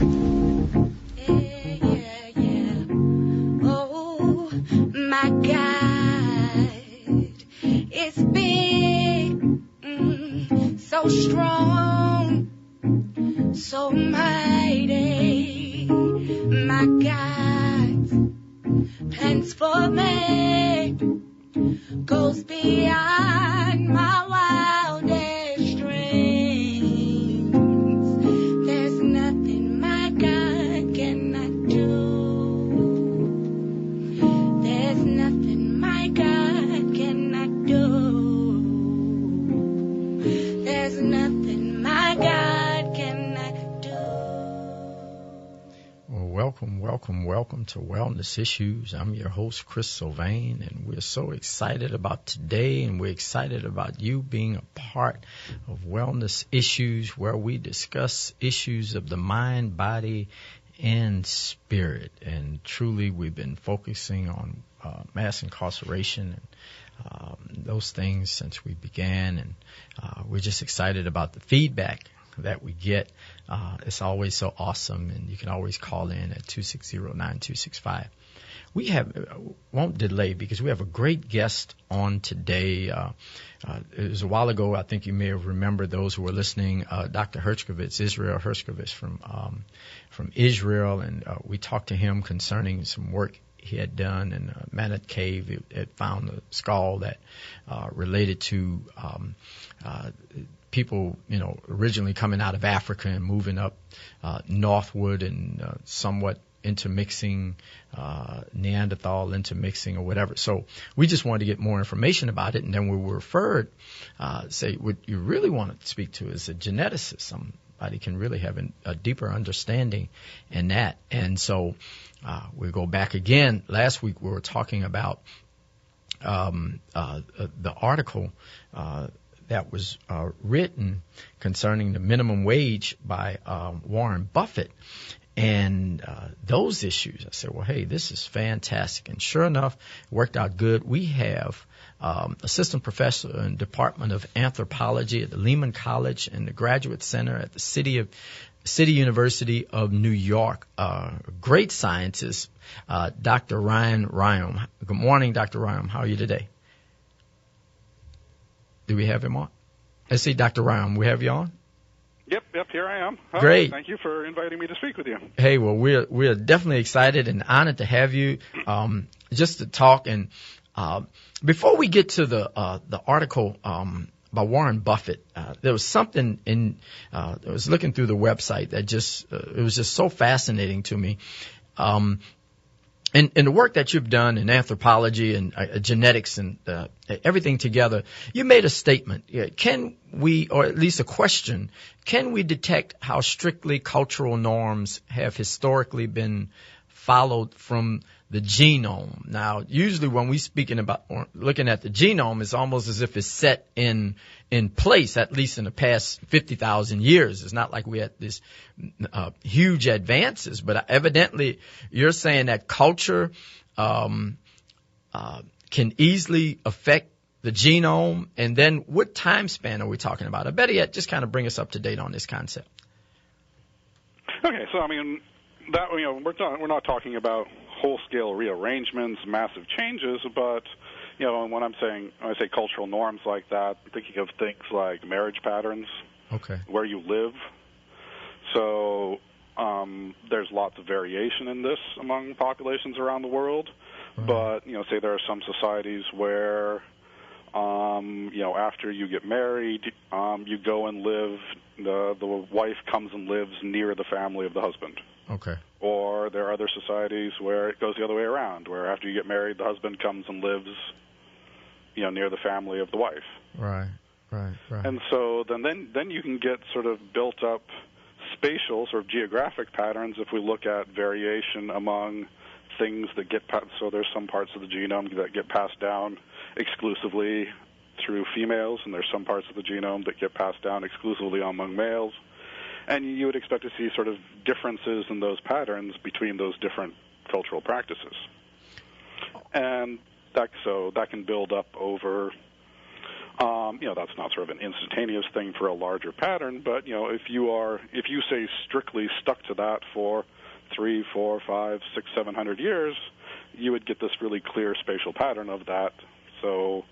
Oh, my God, it's big, so strong, so mighty. My God's plans for me goes beyond my wildest dreams. There's nothing my God cannot do. There's nothing my God cannot do. There's nothing my God cannot do. Well, welcome to Wellness Issues. I'm your host, Chris Sylvain, and we're so excited about today, and we're excited about you being a part of Wellness Issues, where we discuss issues of the mind, body, and spirit. And truly, we've been focusing on mass incarceration and those things since we began, and we're just excited about the feedback that we get. It's always so awesome, and you can always call in at 260-9265. We won't delay because we have a great guest on today. It was a while ago. I think you may have remembered, those who were listening, Dr. Hershkovitz, Israel Hershkovitz from Israel, and we talked to him concerning some work he had done in Manat Cave. He had found a skull that related to people, originally coming out of Africa and moving up northward and somewhat intermixing, Neanderthal intermixing or whatever. So we just wanted to get more information about it, and then we were referred, say, what you really want to speak to is a geneticist. Somebody can really have a deeper understanding in that. And so we go back again. Last week we were talking about the article that was written concerning the minimum wage by Warren Buffett. And those issues, I said, well, hey, this is fantastic. And sure enough, it worked out good. We have assistant professor in Department of Anthropology at the Lehman College and the Graduate Center at the City University of New York. Great scientist, Dr. Raaum. Good morning, Dr. Raaum. How are you today? Do we have him on? Let's see, Dr. Raaum, we have you on? Yep, here I am. Oh, great. Thank you for inviting me to speak with you. Hey, well, we're definitely excited and honored to have you, just to talk. And before we get to the article by Warren Buffett, there was something I was looking through the website that it was just so fascinating to me. In the work that you've done in anthropology and genetics and everything together, you made a statement. Can we, or at least a question, can we detect how strictly cultural norms have historically been followed from the genome? Now, usually when we speaking about or looking at the genome, it's almost as if it's set in place, at least in the past 50,000 years. It's not like we had this huge advances, but evidently you're saying that culture can easily affect the genome. And then what time span are we talking about? Or better yet, just kind of bring us up to date on this concept. Okay, so I mean, that we're not talking about whole-scale rearrangements, massive changes, but when I say cultural norms like that, I'm thinking of things like marriage patterns, okay, where you live. So there's lots of variation in this among populations around the world. Right. But say there are some societies where after you get married, you go and live. The wife comes and lives near the family of the husband. Okay. Or there are other societies where it goes the other way around, where after you get married, the husband comes and lives, near the family of the wife. Right. And so then you can get sort of built up spatial, sort of geographic patterns if we look at variation among things that get passed. So there's some parts of the genome that get passed down exclusively through females, and there's some parts of the genome that get passed down exclusively among males. And you would expect to see sort of differences in those patterns between those different cultural practices. And that can build up over That's not sort of an instantaneous thing for a larger pattern, but, if you say strictly stuck to that for 3, 4, 5, 6, 700 years, you would get this really clear spatial pattern of that. So,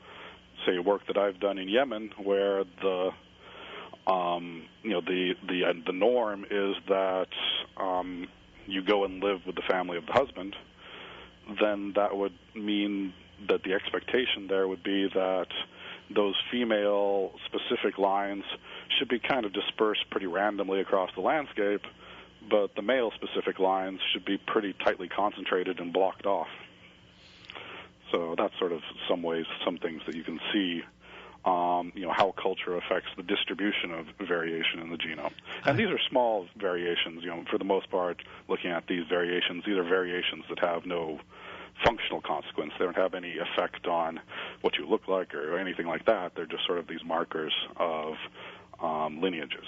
say work that I've done in Yemen, where the norm is that you go and live with the family of the husband, then that would mean that the expectation there would be that those female specific lines should be kind of dispersed pretty randomly across the landscape, but the male specific lines should be pretty tightly concentrated and blocked off. So that's sort of some things that you can see, how culture affects the distribution of variation in the genome. And these are small variations, for the most part, looking at these variations are variations that have no functional consequence. They don't have any effect on what you look like or anything like that. They're just sort of these markers of lineages.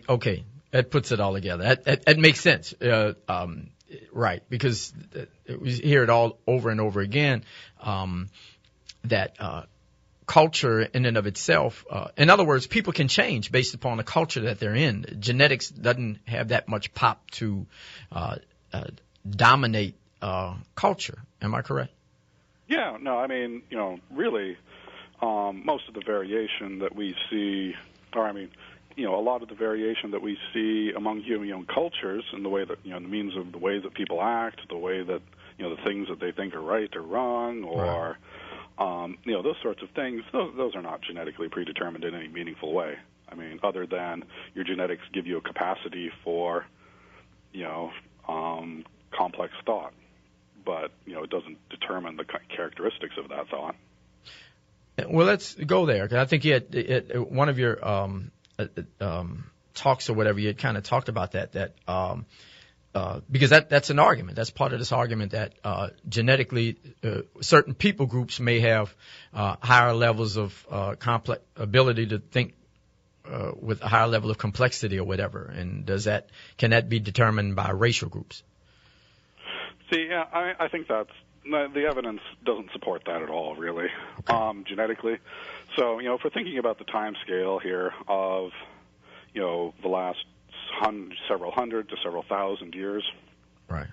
Okay, that puts it all together. That makes sense. Right, because we hear it all over and over again, that culture in and of itself, in other words, people can change based upon the culture that they're in. Genetics doesn't have that much pop to dominate culture. Am I correct? Yeah, no, I mean, really, most of the variation that we see, a lot of the variation that we see among human cultures and the way that, the means of the way that people act, the way that, the things that they think are right or wrong, or, those sorts of things, those are not genetically predetermined in any meaningful way. I mean, other than your genetics give you a capacity for, complex thought. But, it doesn't determine the characteristics of that thought. Well, let's go there. 'Cause I think you had one of your talks or whatever, you had kind of talked about that because that's an argument. That's part of this argument that genetically certain people groups may have higher levels of complex ability to think with a higher level of complexity or whatever. And can that be determined by racial groups? See, yeah, I think the evidence doesn't support that at all, really, genetically. So, if we're thinking about the time scale here of, the last several hundred to several thousand years, right?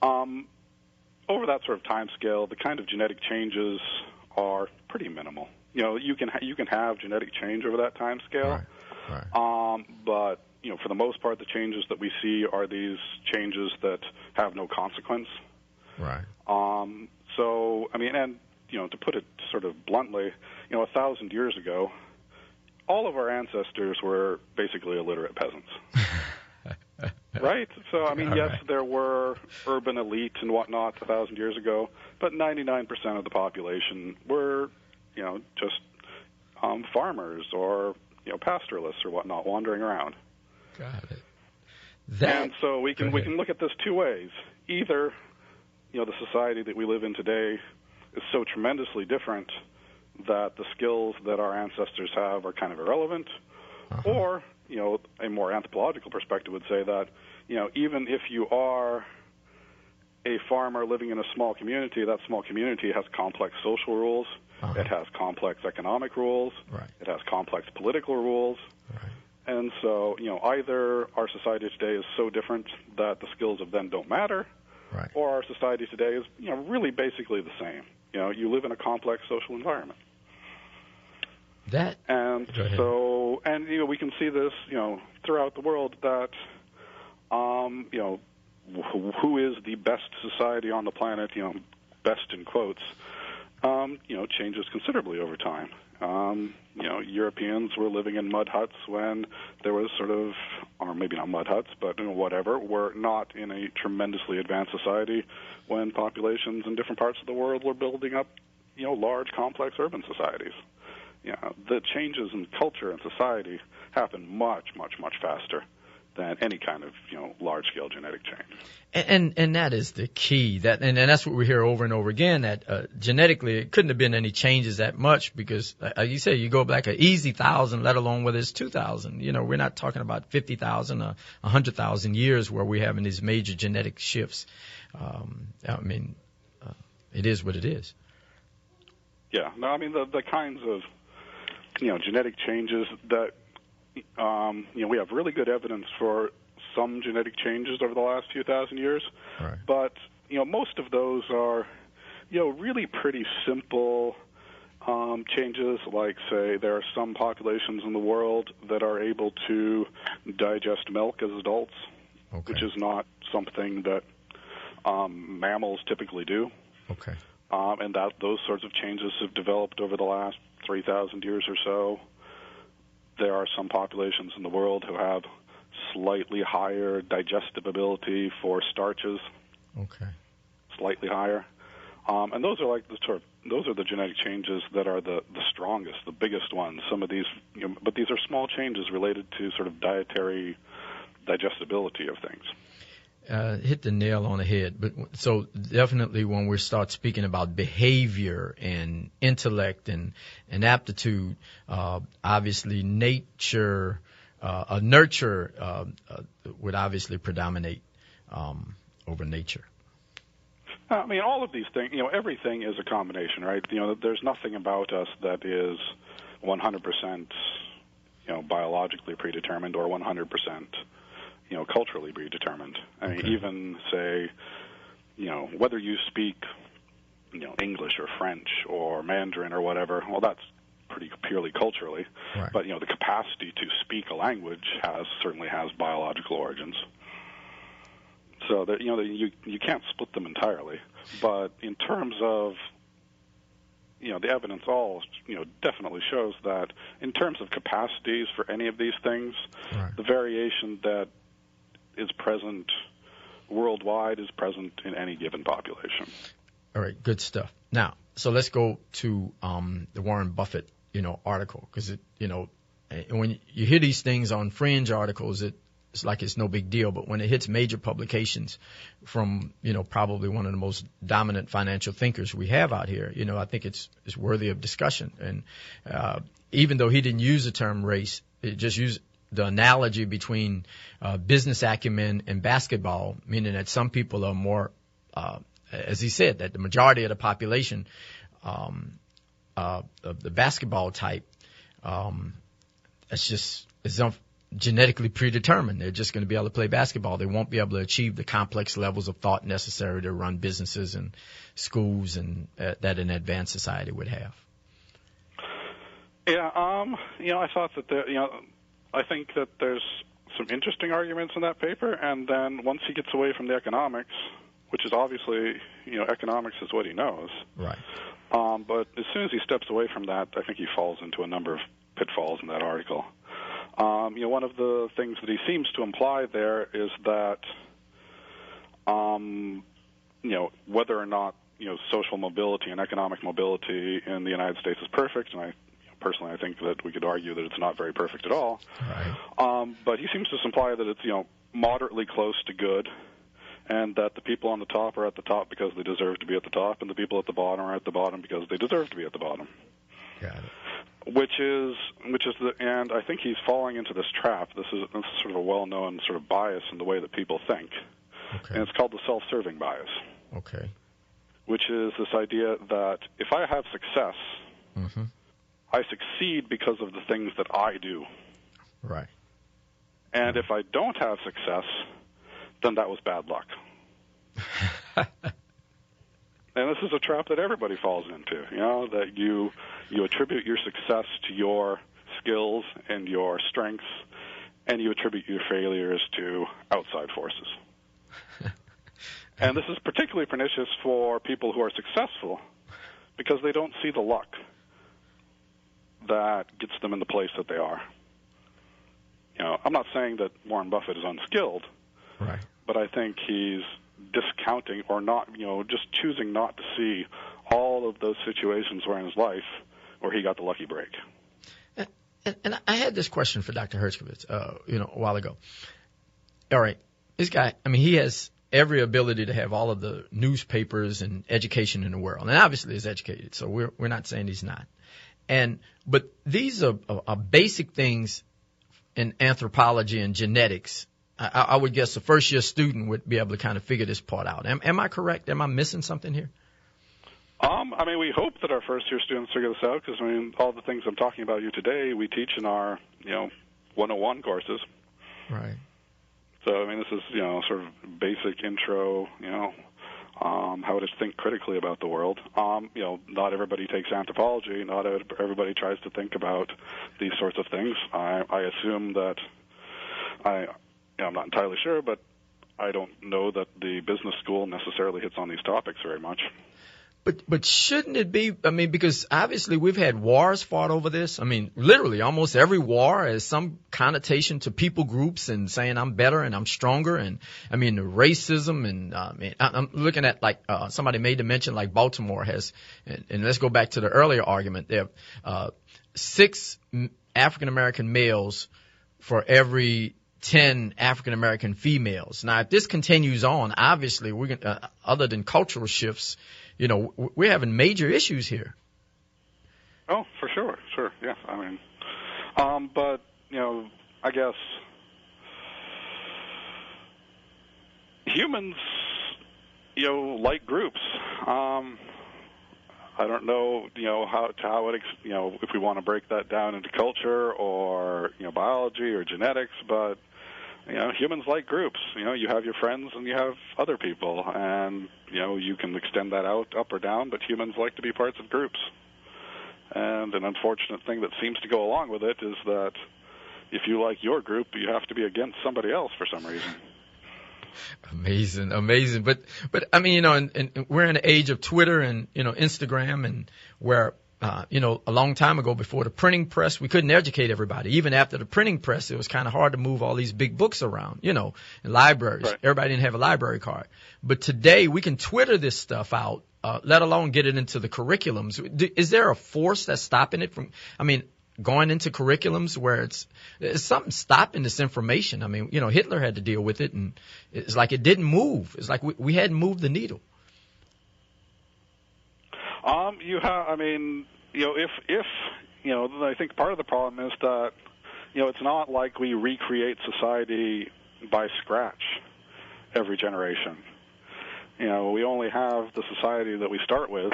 Over that sort of time scale, the kind of genetic changes are pretty minimal. You can have genetic change over that time scale, but for the most part, the changes that we see are these changes that have no consequence. Right. So, and, to put it sort of bluntly, 1,000 years ago, all of our ancestors were basically illiterate peasants. Right? So, yes, there were urban elites and whatnot 1,000 years ago, but 99% of the population were, just farmers or, pastoralists or whatnot wandering around. Got it. And so we can look at this two ways. Either, the society that we live in today is so tremendously different that the skills that our ancestors have are kind of irrelevant, or, a more anthropological perspective would say that, even if you are a farmer living in a small community, that small community has complex social rules, it has complex economic rules, it has complex political rules. And so, either our society today is so different that the skills of them don't matter, or our society today is, really basically the same. You live in a complex social environment. We can see this, throughout the world that, who is the best society on the planet, best in quotes, changes considerably over time. Europeans were living in mud huts when there was sort of, or maybe not mud huts, but whatever, were not in a tremendously advanced society when populations in different parts of the world were building up, large, complex urban societies. The changes in culture and society happen much, much, much faster than any kind of, large-scale genetic change. And that is the key. And that's what we hear over and over again, that genetically it couldn't have been any changes that much because, you say, you go back an easy 1,000, let alone whether it's 2,000. We're not talking about 50,000 or 100,000 years where we're having these major genetic shifts. It is what it is. Yeah. No, I mean, the kinds of, genetic changes that, we have really good evidence for some genetic changes over the last few thousand years. Right. But, most of those are, really pretty simple changes. Like, say, there are some populations in the world that are able to digest milk as adults, Okay. which is not something that mammals typically do. Okay. And those sorts of changes have developed over the last 3,000 years or so. There are some populations in the world who have slightly higher digestive ability for starches. Okay. Slightly higher. And those are like those are the genetic changes that are the strongest, the biggest ones. Some of these, but these are small changes related to sort of dietary digestibility of things. Hit the nail on the head. But so definitely when we start speaking about behavior and intellect and aptitude, obviously nurture would obviously predominate over nature. I mean, all of these things, everything is a combination, right? There's nothing about us that is 100%, biologically predetermined or 100%, culturally predetermined. I mean, even say, whether you speak, English or French or Mandarin or whatever, well, that's pretty purely culturally. Right. But, the capacity to speak a language certainly has biological origins. So that you can't split them entirely, but in terms of the evidence all definitely shows that in terms of capacities for any of these things, right. the variation that is present worldwide is present in any given population. All right, good stuff. Now, so let's go to the Warren Buffett article, because when you hear these things on fringe articles, it's like it's no big deal, but when it hits major publications from, probably one of the most dominant financial thinkers we have out here, I think it's worthy of discussion. And even though he didn't use the term race, it just used the analogy between business acumen and basketball, meaning that some people are more, as he said, that the majority of the population of the basketball type, it's genetically predetermined. They're just going to be able to play basketball. They won't be able to achieve the complex levels of thought necessary to run businesses and schools and that an advanced society would have. Yeah, I thought that I think that there's some interesting arguments in that paper, and then once he gets away from the economics, which is obviously, economics is what he knows. Right. But as soon as he steps away from that, I think he falls into a number of pitfalls in that article. One of the things that he seems to imply there is that, whether or not, social mobility and economic mobility in the United States is perfect, and I think that we could argue that it's not very perfect at all. Right. But he seems to imply that it's, moderately close to good, and that the people on the top are at the top because they deserve to be at the top, and the people at the bottom are at the bottom because they deserve to be at the bottom. Got it. And I think he's falling into this trap. This is sort of a well-known sort of bias in the way that people think. Okay. And it's called the self-serving bias. Okay. Which is this idea that if I have success, mm-hmm. I succeed because of the things that I do. Right. And if I don't have success, then that was bad luck. And this is a trap that everybody falls into, that you attribute your success to your skills and your strengths, and you attribute your failures to outside forces. And this is particularly pernicious for people who are successful because they don't see the luck that gets them in the place that they are. I'm not saying that Warren Buffett is unskilled, right. But I think he's discounting or not, just choosing not to see all of those situations where in his life where he got the lucky break. And I had this question for Dr. Hershkovitz, a while ago. All right, this guy, he has every ability to have all of the newspapers and education in the world, and obviously is educated, so we're not saying he's not. But these are basic things in anthropology and genetics. I would guess a first-year student would be able to kind of figure this part out. Am I correct? Am I missing something here? I mean, we hope that our first-year students figure this out because, I mean, all the things I'm talking about you today, we teach in our, 101 courses. Right. So, I mean, this is, sort of basic intro, how to think critically about the world. Not everybody takes anthropology. Not everybody tries to think about these sorts of things. I assume that I'm not entirely sure, but I don't know that the business school necessarily hits on these topics very much. But shouldn't it be? I mean, because obviously we've had wars fought over this. I mean, literally almost every war has some connotation to people groups and saying I'm better and I'm stronger. And I mean, the racism and I'm looking at somebody made the mention like Baltimore has. And let's go back to the earlier argument. There are 6 African American males for every 10 African American females. Now, if this continues on, obviously we're gonna, other than cultural shifts, we're having major issues here. Oh, for sure, yeah. I mean, but I guess humans, like groups. I don't know, how it, if we want to break that down into culture or biology or genetics, but humans like groups. You have your friends and you have other people, and you can extend that out up or down, but humans like to be parts of groups. And an unfortunate thing that seems to go along with it is that if you like your group, you have to be against somebody else for some reason. Amazing. But I mean, and we're in the age of Twitter and, Instagram, and where a long time ago, before the printing press, we couldn't educate everybody. Even after the printing press, it was kind of hard to move all these big books around, in libraries. Right. Everybody didn't have a library card. But today, we can Twitter this stuff out, let alone get it into the curriculums. Is there a force that's stopping it from, going into curriculums where it's something stopping this information? I mean, Hitler had to deal with it, and it's like it didn't move. It's like we hadn't moved the needle. I think part of the problem is that, it's not like we recreate society by scratch every generation. We only have the society that we start with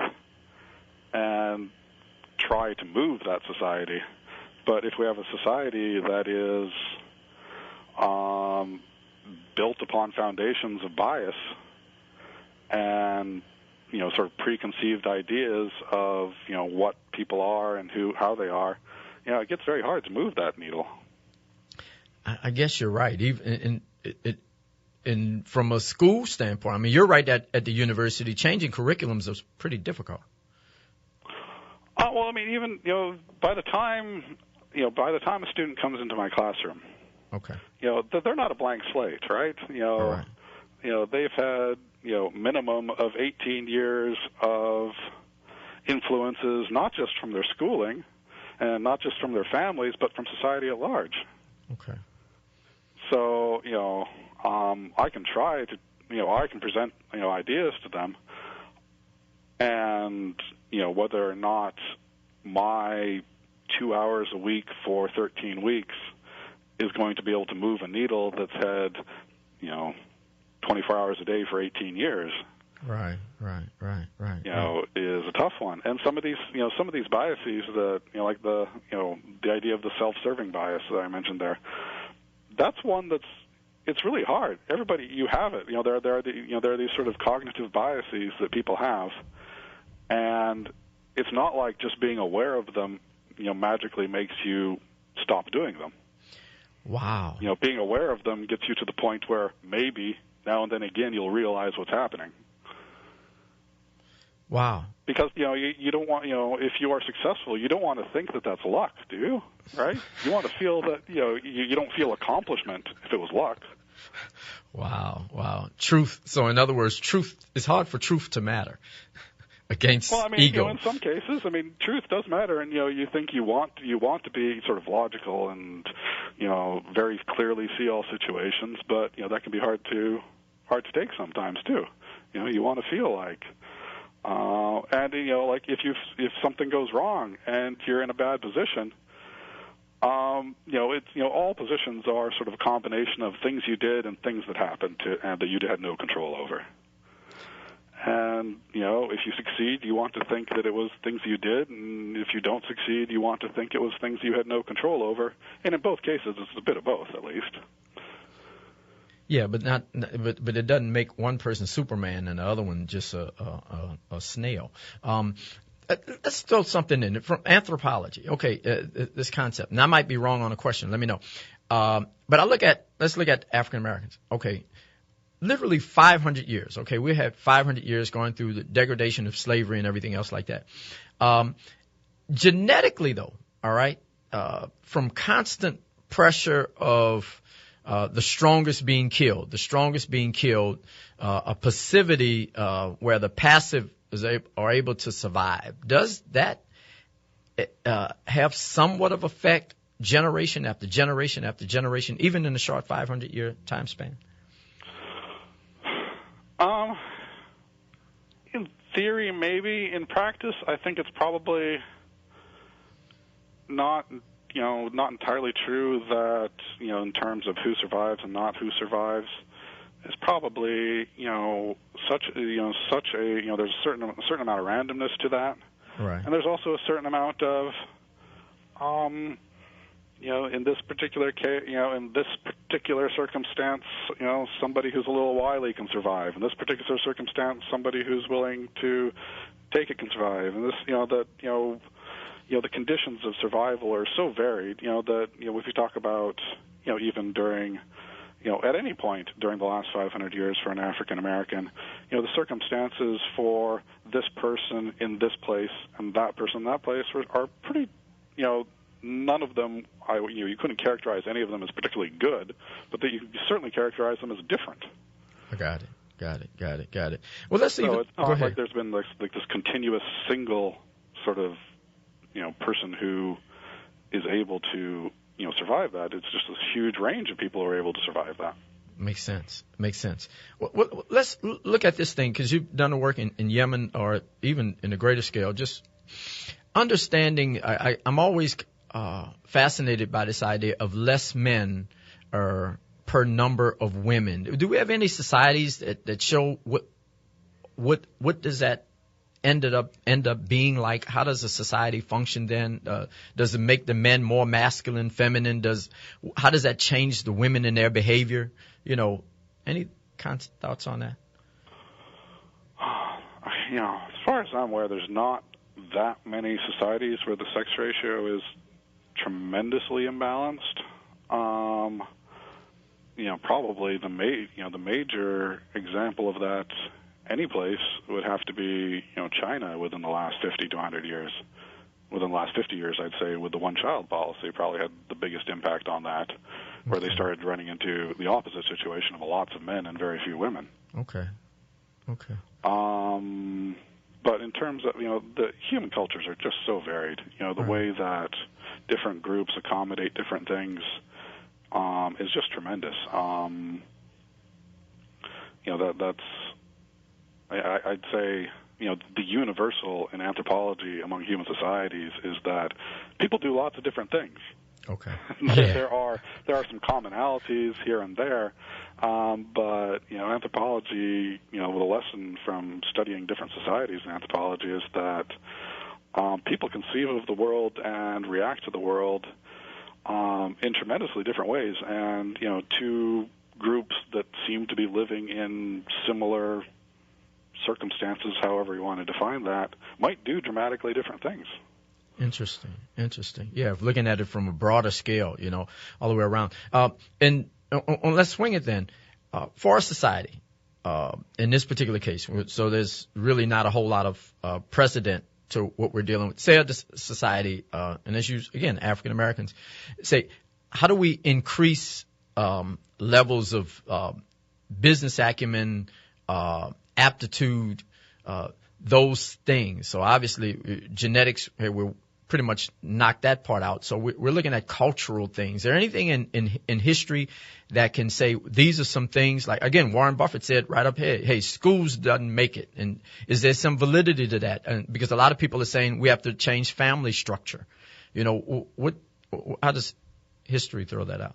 and try to move that society. But if we have a society that is built upon foundations of bias and sort of preconceived ideas of, what people are and how they are, it gets very hard to move that needle. I guess you're right. Even in from a school standpoint, you're right that at the university, changing curriculums is pretty difficult. Even, by the time a student comes into my classroom, okay, they're not a blank slate, right? All right. They've had, minimum of 18 years of influences, not just from their schooling and not just from their families, but from society at large. Okay. So, I can try to, I can present, ideas to them, and, whether or not my 2 hours a week for 13 weeks is going to be able to move a needle that's had, 24 hours a day for 18 years. Right. Is a tough one. And some of these biases that, like the idea of the self-serving bias that I mentioned there, that's one it's really hard. Everybody, you have it. There are these sort of cognitive biases that people have, and it's not like just being aware of them, magically makes you stop doing them. Wow. Being aware of them gets you to the point where maybe now and then again you'll realize what's happening. Wow. Because, you don't want, if you are successful, you don't want to think that that's luck, do you? Right? You want to feel that, you don't feel accomplishment if it was luck. Wow. Truth. So in other words, it's hard for truth to matter against ego. In some cases, truth does matter, and, you think you want to be sort of logical and, very clearly see all situations, but, that can be hard to take sometimes too. You want to feel like, like if something goes wrong and you're in a bad position, all positions are sort of a combination of things you did and things that happened and that you had no control over. And, if you succeed, you want to think that it was things you did, and if you don't succeed, you want to think it was things you had no control over. And in both cases, it's a bit of both, at least. Yeah, but but it doesn't make one person Superman and the other one just a snail. Let's throw something in from anthropology. Okay, this concept. And I might be wrong on a question. Let me know. But let's look at African Americans. Okay, literally 500 years. Okay, we had 500 years going through the degradation of slavery and everything else like that. Genetically, though, all right, from constant pressure of the strongest being killed, a passivity where the passive are able to survive. Does that have somewhat of effect generation after generation after generation, even in a short 500-year time span? In theory, maybe. In practice, I think it's probably not entirely true that, in terms of who survives and not who survives, is probably, there's a certain amount of randomness to that. Right. And there's also a certain amount of, in this particular case, in this particular circumstance, somebody who's a little wily can survive. In this particular circumstance, somebody who's willing to take it can survive. And this, the conditions of survival are so varied, that, if you talk about, even during, at any point during the last 500 years for an African American, the circumstances for this person in this place and that person in that place are pretty, none of them, you couldn't characterize any of them as particularly good, but that you certainly characterize them as different. I got it. Well, let's see. So it's not like there's been like this continuous single sort of, person who is able to, survive that. It's just this huge range of people who are able to survive that. Makes sense. Well, let's look at this thing, because you've done the work in Yemen or even in a greater scale. Just understanding, I'm always fascinated by this idea of less men per number of women. Do we have any societies that show what does that end up being like? How does a society function then? Does it make the men more masculine, feminine? How does that change the women in their behavior? Any thoughts on that? As far as I'm aware, there's not that many societies where the sex ratio is tremendously imbalanced. Probably the major example of that any place would have to be, China within the last 50 to 100 years. Within the last 50 years, I'd say, with the one-child policy, probably had the biggest impact on that, where they started running into the opposite situation of lots of men and very few women. Okay. But in terms of, the human cultures are just so varied. The way that different groups accommodate different things is just tremendous. I'd say, the universal in anthropology among human societies is that people do lots of different things. Okay. There are some commonalities here and there, but anthropology, the lesson from studying different societies in anthropology is that people conceive of the world and react to the world in tremendously different ways, and two groups that seem to be living in similar circumstances, however you want to define that, might do dramatically different things. Interesting. Yeah, looking at it from a broader scale, all the way around. And let's swing it then. For our society, in this particular case, so there's really not a whole lot of precedent to what we're dealing with. Say a society, and let's use, again, African Americans. Say, how do we increase levels of business acumen, aptitude, those things? So obviously genetics, we'll pretty much knock that part out. So we're looking at cultural things. Is there anything in history that can say these are some things, like, again, Warren Buffett said right up here, hey, schools doesn't make it. And is there some validity to that? And because a lot of people are saying we have to change family structure. How does history throw that out?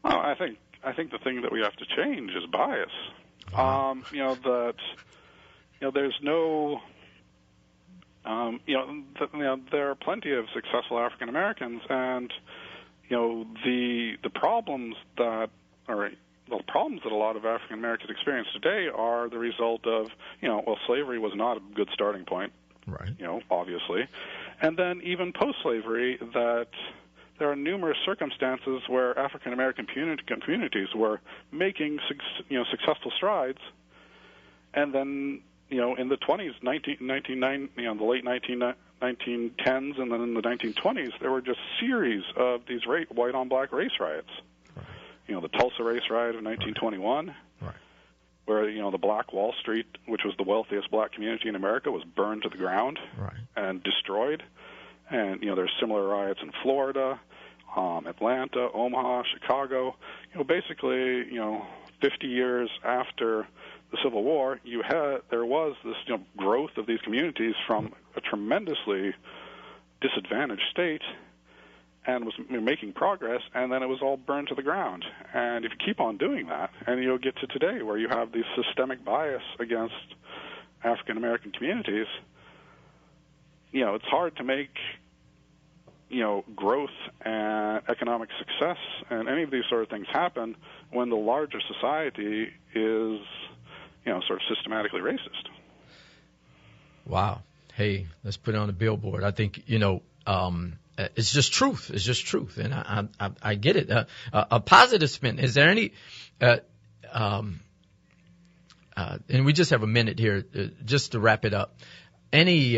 Well, I think the thing that we have to change is bias. That there's no, there are plenty of successful African Americans, and the problems that a lot of African Americans experience today are the result of, slavery was not a good starting point, right? Obviously, and then even post-slavery, that there are numerous circumstances where African American communities were making successful strides, and then in the 20s, the late 1910s, and then in the 1920s, there were just series of these white on black race riots. Right. The Tulsa race riot of 1921, right. Where the Black Wall Street, which was the wealthiest black community in America, was burned to the ground, right. and destroyed. And there's similar riots in Florida, Atlanta, Omaha, Chicago. Basically, 50 years after the Civil War, there was this growth of these communities from a tremendously disadvantaged state, and was making progress, and then it was all burned to the ground. And if you keep on doing that, and you'll get to today where you have this systemic bias against African American communities, it's hard to make growth and economic success and any of these sort of things happen when the larger society is sort of systematically racist. Wow. Hey, let's put it on the billboard. I think, it's just truth. It's just truth. And I get it. A positive spin. Is there any, and we just have a minute here, just to wrap it up. Any,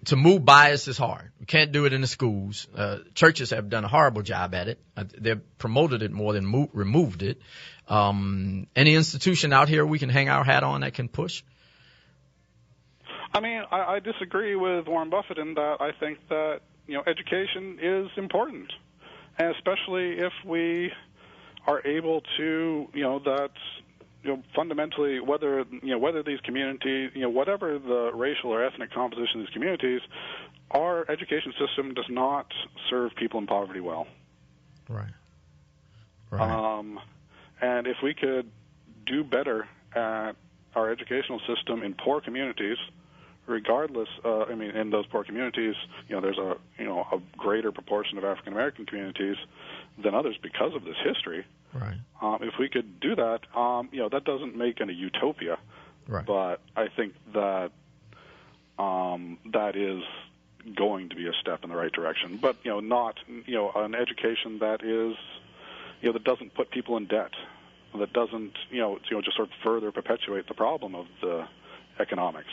to move bias is hard. We can't do it in the schools. Churches have done a horrible job at it. They've promoted it more than removed it. Any institution out here we can hang our hat on that can push? I mean, I disagree with Warren Buffett in that I think that, education is important. And especially if we are able to, fundamentally, whether these communities, whatever the racial or ethnic composition of these communities, our education system does not serve people in poverty well. Right. Right. And if we could do better at our educational system in poor communities, regardless, in those poor communities, there's a greater proportion of African American communities than others because of this history. Right. If we could do that, that doesn't make it a utopia. Right. But I think that that is going to be a step in the right direction. But not an education that is that doesn't put people in debt, that doesn't just sort of further perpetuate the problem of the economics.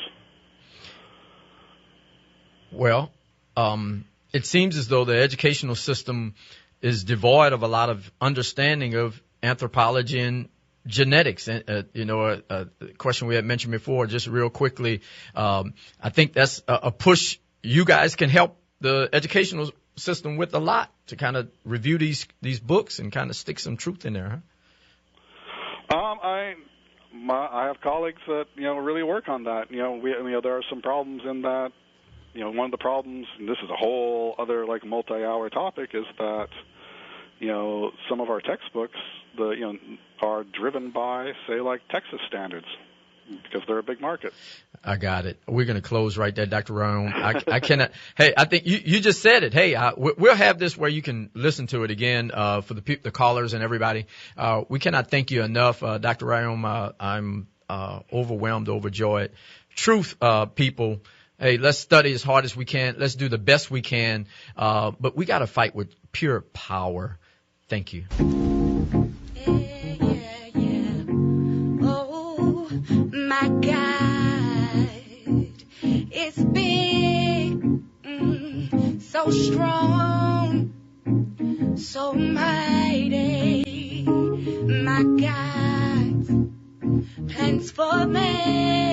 Well, it seems as though the educational system is devoid of a lot of understanding of anthropology and genetics. And, a question we had mentioned before, just real quickly, I think that's a push you guys can help the educational system with a lot, to kind of review these books and kind of stick some truth in there, huh? I have colleagues that really work on that. There are some problems in that. One of the problems, and this is a whole other multi-hour topic, is that some of our textbooks are driven by, say, Texas standards, because they're a big market. I got it. We're going to close right there, Dr. Raaum. I cannot. Hey, I think you just said it. Hey, we'll have this where you can listen to it again for the callers and everybody. We cannot thank you enough, Dr. Raaum. I'm overwhelmed, overjoyed. Truth, people. Hey, let's study as hard as we can. Let's do the best we can. But we got to fight with pure power. Thank you. Oh, my God. It's big, so strong, so mighty. My God, plans for man.